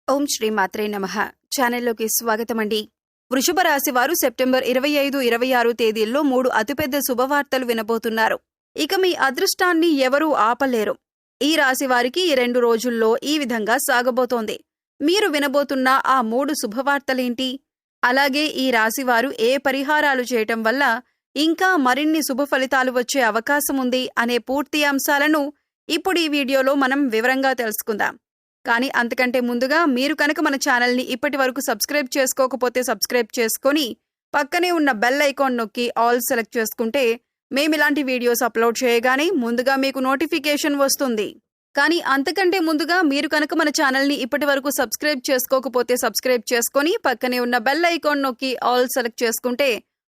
ఓం శ్రీ మాత్రే నమః. ఛానల్లోకి స్వాగతమండి. వృషభ రాశి వారు సెప్టెంబర్ 25, 26 తేదీల్లో 3 అతిపెద్ద శుభవార్తలు వినబోతున్నారు. ఇక మీ అదృష్టాన్ని ఎవరూ ఆపలేరు. ఈ రాశి వారికి ఈ 2 రోజుల్లో ఈ విధంగా సాగబోతోంది. మీరు వినబోతున్న ఆ 3 శుభవార్తలేంటి? అలాగే ఈ రాశివారు ఏ పరిహారాలు చేయటం వల్ల ఇంకా మరిన్ని శుభ ఫలితాలు వచ్చే అవకాశముంది అనే పూర్తి అంశాలను ఇప్పుడు ఈ వీడియోలో మనం వివరంగా తెలుసుకుందాం. కానీ అంతకంటే ముందుగా మీరు కనుక మన ఛానల్ని ఇప్పటి వరకు సబ్స్క్రైబ్ చేసుకోకపోతే సబ్స్క్రైబ్ చేసుకొని పక్కనే ఉన్న బెల్ ఐకాన్ నొక్కి ఆల్ సెలెక్ట్ చేసుకుంటే మేమిలాంటి వీడియోస్ అప్లోడ్ చేయగానే ముందుగా మీకు నోటిఫికేషన్ వస్తుంది. కానీ అంతకంటే ముందుగా మీరు కనుక మన ఛానల్ని ఇప్పటి వరకు సబ్స్క్రైబ్ చేసుకోకపోతే సబ్స్క్రైబ్ చేసుకొని పక్కనే ఉన్న బెల్ ఐకాన్ నొక్కి ఆల్ సెలెక్ట్ చేసుకుంటే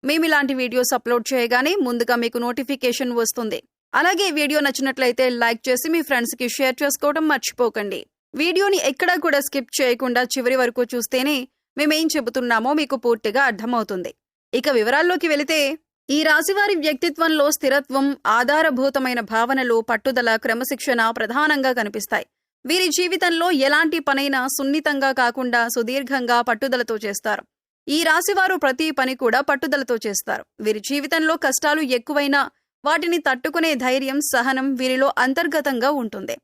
మేమిలాంటి వీడియోస్ అప్లోడ్ చేయగానే ముందుగా మీకు నోటిఫికేషన్ వస్తుంది. అలాగే వీడియో నచ్చినట్లయితే లైక్ చేసి మీ ఫ్రెండ్స్కి షేర్ చేసుకోవడం మర్చిపోకండి. వీడియోని ఎక్కడా కూడా స్కిప్ చేయకుండా చివరి వరకు చూస్తేనే మేమేం చెబుతున్నామో మీకు పూర్తిగా అర్థమవుతుంది. ఇక వివరాల్లోకి వెళితే ఈ రాశివారి వ్యక్తిత్వంలో స్థిరత్వం, ఆధారభూతమైన భావనలు, పట్టుదల, క్రమశిక్షణ ప్రధానంగా కనిపిస్తాయి. వీరి జీవితంలో ఎలాంటి పనైనా సున్నితంగా కాకుండా సుదీర్ఘంగా పట్టుదలతో చేస్తారు. ఈ రాశివారు ప్రతి పని కూడా పట్టుదలతో చేస్తారు. వీరి జీవితంలో కష్టాలు ఎక్కువైనా వాటిని తట్టుకునే ధైర్యం, సహనం వీరిలో అంతర్గతంగా ఉంటుంది.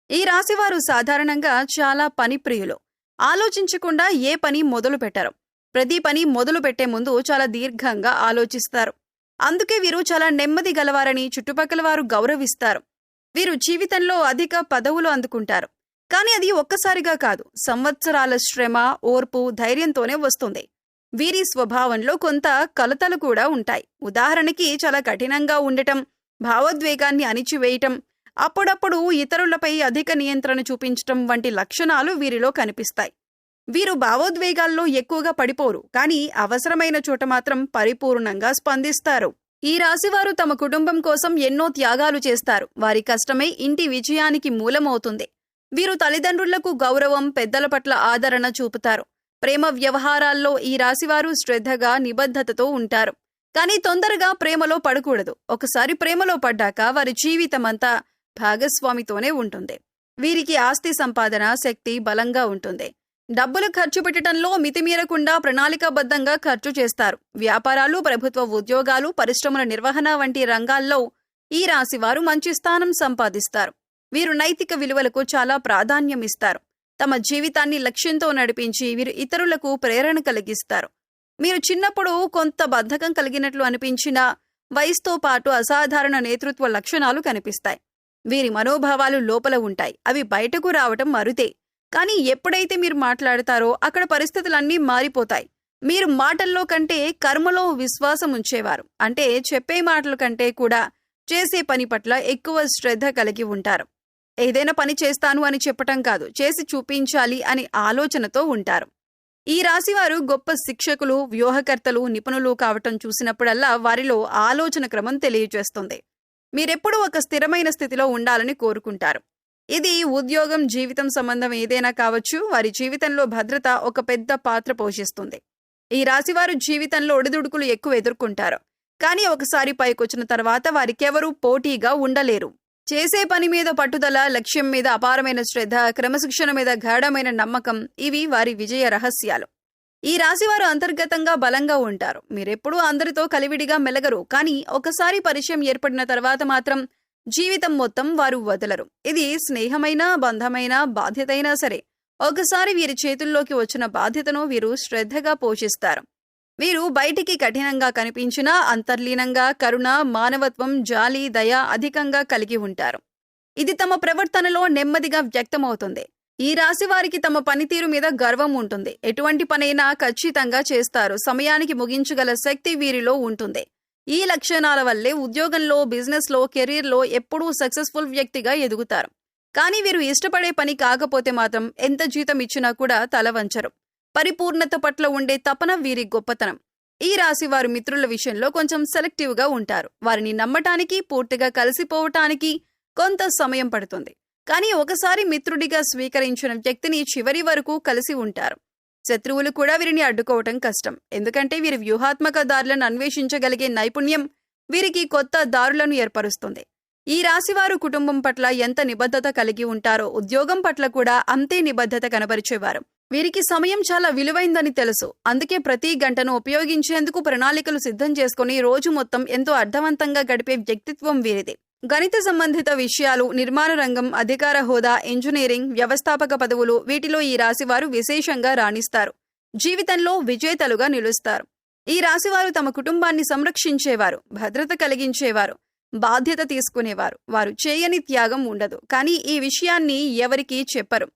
ఈ రాశివారు సాధారణంగా చాలా పని ప్రియులు. ఆలోచించకుండా ఏ పని మొదలు పెట్టరు. ప్రతి పని మొదలు పెట్టే ముందు చాలా దీర్ఘంగా ఆలోచిస్తారు. అందుకే వీరు చాలా నెమ్మది గలవారని చుట్టుపక్కల వారు గౌరవిస్తారు. వీరు జీవితంలో అధిక పదవులు అందుకుంటారు. కానీ అది ఒక్కసారిగా కాదు, సంవత్సరాల శ్రమ, ఓర్పు, ధైర్యంతోనే వస్తుంది. వీరి స్వభావంలో కొంత కలతలు కూడా ఉంటాయి. ఉదాహరణకి చాలా కఠినంగా ఉండటం, భావోద్వేగాన్ని అణిచివేయటం, అప్పుడప్పుడు ఇతరులపై అధిక నియంత్రణ చూపించటం వంటి లక్షణాలు వీరిలో కనిపిస్తాయి. వీరు భావోద్వేగాల్లో ఎక్కువగా పడిపోరు, కానీ అవసరమైన చోట మాత్రం పరిపూర్ణంగా స్పందిస్తారు. ఈ రాశివారు తమ కుటుంబం కోసం ఎన్నో త్యాగాలు చేస్తారు. వారి కష్టమే ఇంటి విజయానికి మూలమవుతుంది. వీరు తల్లిదండ్రులకు గౌరవం, పెద్దల పట్ల ఆదరణ చూపుతారు. ప్రేమ వ్యవహారాల్లో ఈ రాశివారు శ్రద్ధగా, నిబద్ధతతో ఉంటారు. కానీ తొందరగా ప్రేమలో పడకూడదు. ఒకసారి ప్రేమలో పడ్డాక వారి జీవితమంతా భాగస్వామితోనే ఉంటుంది. వీరికి ఆస్తి సంపాదన శక్తి బలంగా ఉంటుంది. డబ్బులు ఖర్చు పెట్టడంలో మితిమీరకుండా ప్రణాళికాబద్ధంగా ఖర్చు చేస్తారు. వ్యాపారాలు, ప్రభుత్వ ఉద్యోగాలు, పరిశ్రమల నిర్వహణ వంటి రంగాల్లో ఈ రాశివారు మంచి స్థానం సంపాదిస్తారు. వీరు నైతిక విలువలకు చాలా ప్రాధాన్యం ఇస్తారు. తమ జీవితాన్ని లక్ష్యంతో నడిపించి వీరు ఇతరులకు ప్రేరణ కలిగిస్తారు. మీరు చిన్నప్పుడు కొంత బద్ధకం కలిగినట్లు అనిపించినా వయసుతో పాటు అసాధారణ నేతృత్వ లక్షణాలు కనిపిస్తాయి. వీరి మనోభావాలు లోపల ఉంటాయి. అవి బయటకు రావటం అరుదే. కానీ ఎప్పుడైతే మీరు మాట్లాడతారో అక్కడ పరిస్థితులన్నీ మారిపోతాయి. మీరు మాటల్లో కంటే కర్మలో విశ్వాసం ఉంచేవారు. అంటే చెప్పే మాటల కంటే కూడా చేసే పని పట్ల ఎక్కువ శ్రద్ధ కలిగి ఉంటారు. ఏదైనా పని చేస్తాను అని చెప్పటం కాదు, చేసి చూపించాలి అని ఆలోచనతో ఉంటారు. ఈ రాశివారు గొప్ప శిక్షకులు, వ్యూహకర్తలు, నిపుణులు కావటం చూసినప్పుడల్లా వారిలో ఆలోచన క్రమం తెలియజేస్తుంది. మీరెప్పుడూ ఒక స్థిరమైన స్థితిలో ఉండాలని కోరుకుంటారు. ఇది ఉద్యోగం, జీవితం సంబంధం ఏదైనా కావచ్చు. వారి జీవితంలో భద్రత ఒక పెద్ద పాత్ర పోషిస్తుంది. ఈ రాశివారు జీవితంలో ఒడిదుడుకులు ఎక్కువ ఎదుర్కొంటారు. కానీ ఒకసారి పైకొచ్చిన తర్వాత వారికెవరూ పోటీగా ఉండలేరు. చేసే పని మీద పట్టుదల, లక్ష్యం మీద అపారమైన శ్రద్ధ, క్రమశిక్షణ మీద గాఢమైన నమ్మకం ఇవి వారి విజయ రహస్యాలు. ఈ రాశివారు అంతర్గతంగా బలంగా ఉంటారు. మీరెప్పుడూ అందరితో కలివిడిగా మెలగరు. కానీ ఒకసారి పరిచయం ఏర్పడిన తర్వాత మాత్రం జీవితం మొత్తం వారు వదలరు. ఇది స్నేహమైన, బంధమైన, బాధ్యతైనా సరే ఒకసారి వీరి చేతుల్లోకి వచ్చిన బాధ్యతను వీరు శ్రద్ధగా పోషిస్తారు. వీరు బయటికి కఠినంగా కనిపించినా అంతర్లీనంగా కరుణ, మానవత్వం, జాలి, దయ అధికంగా కలిగి ఉంటారు. ఇది తమ ప్రవర్తనలో నెమ్మదిగా వ్యక్తమవుతుంది. ఈ రాశివారికి తమ పనితీరు మీద గర్వం ఉంటుంది. ఎటువంటి పనైనా ఖచ్చితంగా చేస్తారు. సమయానికి ముగించగల శక్తి వీరిలో ఉంటుంది. ఈ లక్షణాల వల్లే ఉద్యోగంలో, బిజినెస్లో, కెరీర్లో ఎప్పుడూ సక్సెస్ఫుల్ వ్యక్తిగా ఎదుగుతారు. కానీ వీరు ఇష్టపడే పని కాకపోతే మాత్రం ఎంత జీతం ఇచ్చినా కూడా తల వంచరు. పరిపూర్ణత పట్ల ఉండే తపన వీరి గొప్పతనం. ఈ రాశివారు మిత్రుల విషయంలో కొంచెం సెలెక్టివ్గా ఉంటారు. వారిని నమ్మటానికి, పూర్తిగా కలిసిపోవటానికి కొంత సమయం పడుతుంది. కానీ ఒకసారి మిత్రుడిగా స్వీకరించిన వ్యక్తిని చివరి వరకు కలిసి ఉంటారు. శత్రువులు కూడా వీరిని అడ్డుకోవటం కష్టం. ఎందుకంటే వీరి వ్యూహాత్మక దారులను అన్వేషించగలిగే నైపుణ్యం వీరికి కొత్త దారులను ఏర్పరుస్తుంది. ఈ రాశివారు కుటుంబం పట్ల ఎంత నిబద్ధత కలిగి ఉంటారో ఉద్యోగం పట్ల కూడా అంతే నిబద్ధత కనబరిచేవారు. వీరికి సమయం చాలా విలువైందని తెలుసు. అందుకే ప్రతి గంటను ఉపయోగించేందుకు ప్రణాళికలు సిద్ధం చేసుకుని రోజు మొత్తం ఎంతో అర్థవంతంగా గడిపే వ్యక్తిత్వం వీరిది. గణిత సంబంధిత విషయాలు, నిర్మాణ రంగం, అధికార హోదా, ఇంజనీరింగ్, వ్యవస్థాపక పదవులు వీటిలో ఈ రాశివారు విశేషంగా రాణిస్తారు. జీవితంలో విజేతలుగా నిలుస్తారు. ఈ రాశివారు తమ కుటుంబాన్ని సంరక్షించేవారు, భద్రత కలిగించేవారు, బాధ్యత తీసుకునేవారు. వారు చేయని త్యాగం ఉండదు. కానీ ఈ విషయాన్ని ఎవరికీ చెప్పరు.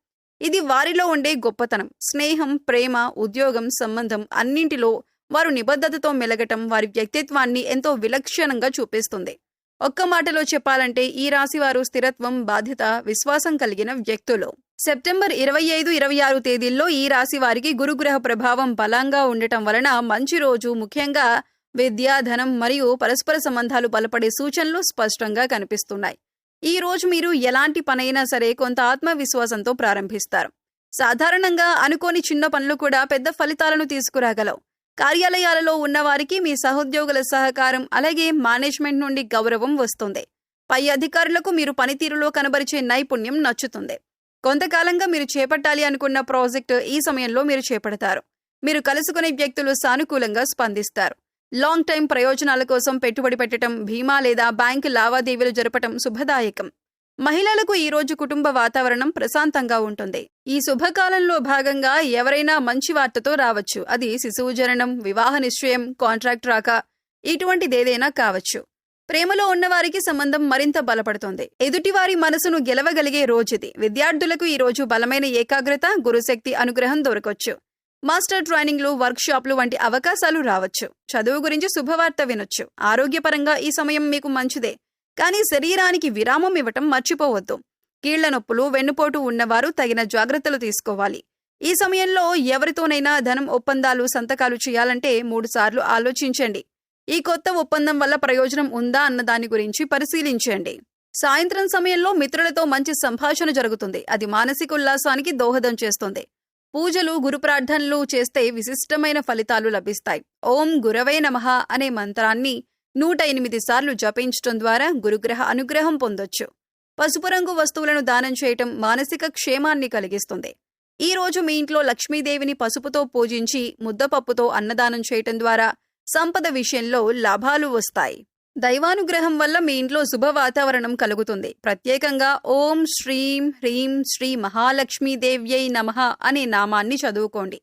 ఇది వారిలో ఉండే గొప్పతనం. స్నేహం, ప్రేమ, ఉద్యోగం, సంబంధం అన్నింటిలో వారు నిబద్ధతతో మెలగటం వారి వ్యక్తిత్వాన్ని ఎంతో విలక్షణంగా చూపిస్తుంది. ఒక్క మాటలో చెప్పాలంటే ఈ రాశివారు స్థిరత్వం, బాధ్యత, విశ్వాసం కలిగిన వ్యక్తులు. సెప్టెంబర్ 25, 26 తేదీల్లో ఈ రాశి వారికి గురుగ్రహ ప్రభావం బలంగా ఉండటం వలన మంచి రోజు. ముఖ్యంగా విద్య, ధనం మరియు పరస్పర సంబంధాలు బలపడే సూచనలు స్పష్టంగా కనిపిస్తున్నాయి. ఈ రోజు మీరు ఎలాంటి పనైనా సరే కొంత ఆత్మవిశ్వాసంతో ప్రారంభిస్తారు. సాధారణంగా అనుకోని చిన్న పనులు కూడా పెద్ద ఫలితాలను తీసుకురాగలవు. కార్యాలయాలలో ఉన్నవారికి మీ సహోద్యోగుల సహకారం, అలాగే మేనేజ్మెంట్ నుండి గౌరవం వస్తుంది. పై అధికారులకు మీరు పనితీరులో కనబరిచే నైపుణ్యం నచ్చుతుంది. కొంతకాలంగా మీరు చేపట్టాలి అనుకున్న ప్రాజెక్టు ఈ సమయంలో మీరు చేపడతారు. మీరు కలుసుకునే వ్యక్తులు సానుకూలంగా స్పందిస్తారు. లాంగ్ టైం ప్రయోజనాల కోసం పెట్టుబడి పెట్టడం, బీమా లేదా బ్యాంకు లావాదేవీలు జరపటం శుభదాయకం. మహిళలకు ఈ రోజు కుటుంబ వాతావరణం ప్రశాంతంగా ఉంటుంది. ఈ శుభకాలంలో భాగంగా ఎవరైనా మంచి వార్తతో రావచ్చు. అది శిశువు జననం, వివాహ నిశ్చయం, కాంట్రాక్ట్ రాక, ఇటువంటిదేదైనా కావచ్చు. ప్రేమలో ఉన్నవారికి సంబంధం మరింత బలపడుతుంది. ఎదుటివారి మనసును గెలవగలిగే రోజుది. విద్యార్థులకు ఈ రోజు బలమైన ఏకాగ్రత, గురుశక్తి అనుగ్రహం దొరకొచ్చు. మాస్టర్ ట్రైనింగ్లు, వర్క్షాప్లు వంటి అవకాశాలు రావచ్చు. చదువు గురించి శుభవార్త వినొచ్చు. ఆరోగ్యపరంగా ఈ సమయం మీకు మంచిదే. కానీ శరీరానికి విరామం ఇవ్వటం మర్చిపోవద్దు. కీళ్ల నొప్పులు, వెన్నుపోటు ఉన్నవారు తగిన జాగ్రత్తలు తీసుకోవాలి. ఈ సమయంలో ఎవరితోనైనా ధనం ఒప్పందాలు, సంతకాలు చేయాలంటే 3 సార్లు ఆలోచించండి. ఈ కొత్త ఒప్పందం వల్ల ప్రయోజనం ఉందా అన్న దాని గురించి పరిశీలించండి. సాయంత్రం సమయంలో మిత్రులతో మంచి సంభాషణ జరుగుతుంది. అది మానసిక ఉల్లాసానికి దోహదం చేస్తుంది. పూజలు, గురు ప్రార్థనలు చేస్తే విశిష్టమైన ఫలితాలు లభిస్తాయి. ఓం గురవే నమః అనే మంత్రాన్ని 108 సార్లు జపించడం ద్వారా గురుగ్రహ అనుగ్రహం పొందొచ్చు. పసుపు రంగు వస్తువులను దానం చేయటం మానసిక క్షేమాన్ని కలిగిస్తుంది. ఈ రోజు మీ ఇంట్లో లక్ష్మీదేవిని పసుపుతో పూజించి ముద్దపప్పుతో అన్నదానం చేయటం ద్వారా సంపద విషయంలో లాభాలు వస్తాయి. దైవానుగ్రహం వల్ల మీ ఇంట్లో శుభ వాతావరణం కలుగుతుంది. ప్రత్యేకంగా ఓం శ్రీం హ్రీం శ్రీ మహాలక్ష్మీదేవ్యై నమః అనే నామాన్ని చదువుకోండి.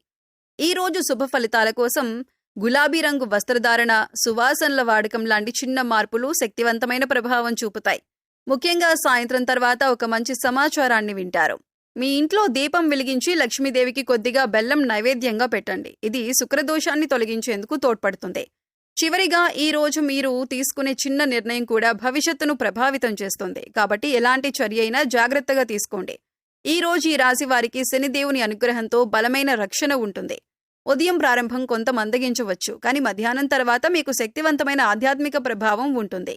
ఈ రోజు శుభ ఫలితాల కోసం గులాబీ రంగు వస్త్రధారణ, సువాసనల వాడకం లాంటి చిన్న మార్పులు శక్తివంతమైన ప్రభావం చూపుతాయి. ముఖ్యంగా సాయంత్రం తర్వాత ఒక మంచి సమాచారాన్ని వింటారు. మీ ఇంట్లో దీపం వెలిగించి లక్ష్మీదేవికి కొద్దిగా బెల్లం నైవేద్యంగా పెట్టండి. ఇది శుక్రదోషాన్ని తొలగించేందుకు తోడ్పడుతుంది. చివరిగా ఈ రోజు మీరు తీసుకునే చిన్న నిర్ణయం కూడా భవిష్యత్తును ప్రభావితం చేస్తుంది. కాబట్టి ఎలాంటి చర్య అయినా జాగ్రత్తగా తీసుకోండి. ఈ రోజు ఈ రాశి వారికి శనిదేవుని అనుగ్రహంతో బలమైన రక్షణ ఉంటుంది. ఉదయం ప్రారంభం కొంత మందగించవచ్చు, కానీ మధ్యాహ్నం తర్వాత మీకు శక్తివంతమైన ఆధ్యాత్మిక ప్రభావం ఉంటుంది.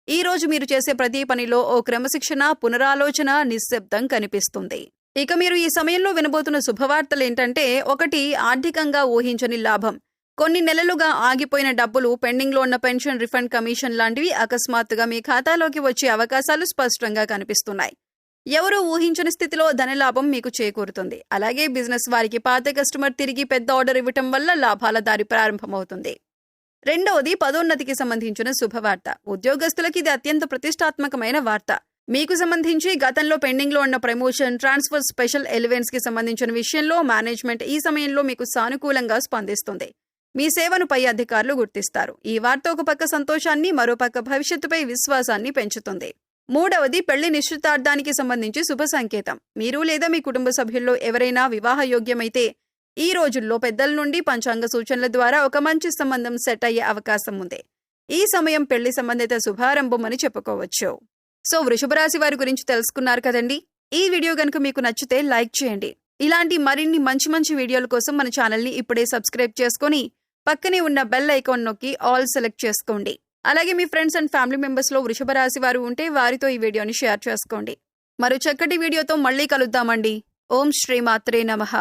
ఈ రోజు మీరు చేసే ప్రతి పనిలో ఓ క్రమశిక్షణ, పునరాలోచన, నిశ్శబ్దం కనిపిస్తుంది. ఇక మీరు ఈ సమయంలో వినబోతున్న శుభవార్తలేంటంటే, 1 ఆర్థికంగా ఊహించని లాభం. కొన్ని నెలలుగా ఆగిపోయిన డబ్బులు, పెండింగ్లో ఉన్న పెన్షన్ రిఫండ్, కమిషన్ లాంటివి అకస్మాత్తుగా మీ ఖాతాలోకి వచ్చే అవకాశాలు స్పష్టంగా కనిపిస్తున్నాయి. ఎవరూ ఊహించని స్థితిలో ధనలాభం మీకు చేకూరుతుంది. అలాగే బిజినెస్ వారికి పాత కస్టమర్ తిరిగి పెద్ద ఆర్డర్ ఇవ్వటం వల్ల లాభాల దారి ప్రారంభమవుతుంది. 2వది పదోన్నతికి సంబంధించిన శుభవార్త. ఉద్యోగస్తులకి ఇది అత్యంత ప్రతిష్టాత్మకమైన వార్త. మీకు సంబంధించి గతంలో పెండింగ్లో ఉన్న ప్రమోషన్, ట్రాన్స్ఫర్, స్పెషల్ ఎలివెన్స్ కి సంబంధించిన విషయంలో మేనేజ్మెంట్ ఈ సమయంలో మీకు సానుకూలంగా స్పందిస్తుంది. మీ సేవను పై అధికారులు గుర్తిస్తారు. ఈ వార్త ఒక పక్క సంతోషాన్ని, మరోపక్క భవిష్యత్తుపై విశ్వాసాన్ని పెంచుతుంది. 3వది పెళ్లి నిశ్చితార్థానికి సంబంధించి శుభ సంకేతం. మీరు లేదా మీ కుటుంబ సభ్యుల్లో ఎవరైనా వివాహ యోగ్యమైతే ఈ రోజుల్లో పెద్దల నుండి పంచాంగ సూచనల ద్వారా ఒక మంచి సంబంధం సెట్ అయ్యే అవకాశం ఉంది. ఈ సమయం పెళ్లి సంబంధిత శుభారంభం అని చెప్పుకోవచ్చు. సో వృషభ రాశి వారి గురించి తెలుసుకున్నారు కదండి. ఈ వీడియో గనుక మీకు నచ్చితే లైక్ చేయండి. ఇలాంటి మరిన్ని మంచి వీడియోల కోసం మన ఛానల్ని ఇప్పుడే సబ్స్క్రైబ్ చేసుకొని పక్కనే ఉన్న బెల్ ఐకాన్ నొక్కి ఆల్ సెలెక్ట్ చేసుకోండి. అలాగే మీ ఫ్రెండ్స్ అండ్ ఫ్యామిలీ మెంబర్స్ లో వృషభ రాశి వారు ఉంటే వారితో ఈ వీడియోని షేర్ చేసుకోండి. మరో చక్కటి వీడియోతో మళ్ళీ కలుద్దామండి. ఓం శ్రీ మాత్రే నమః.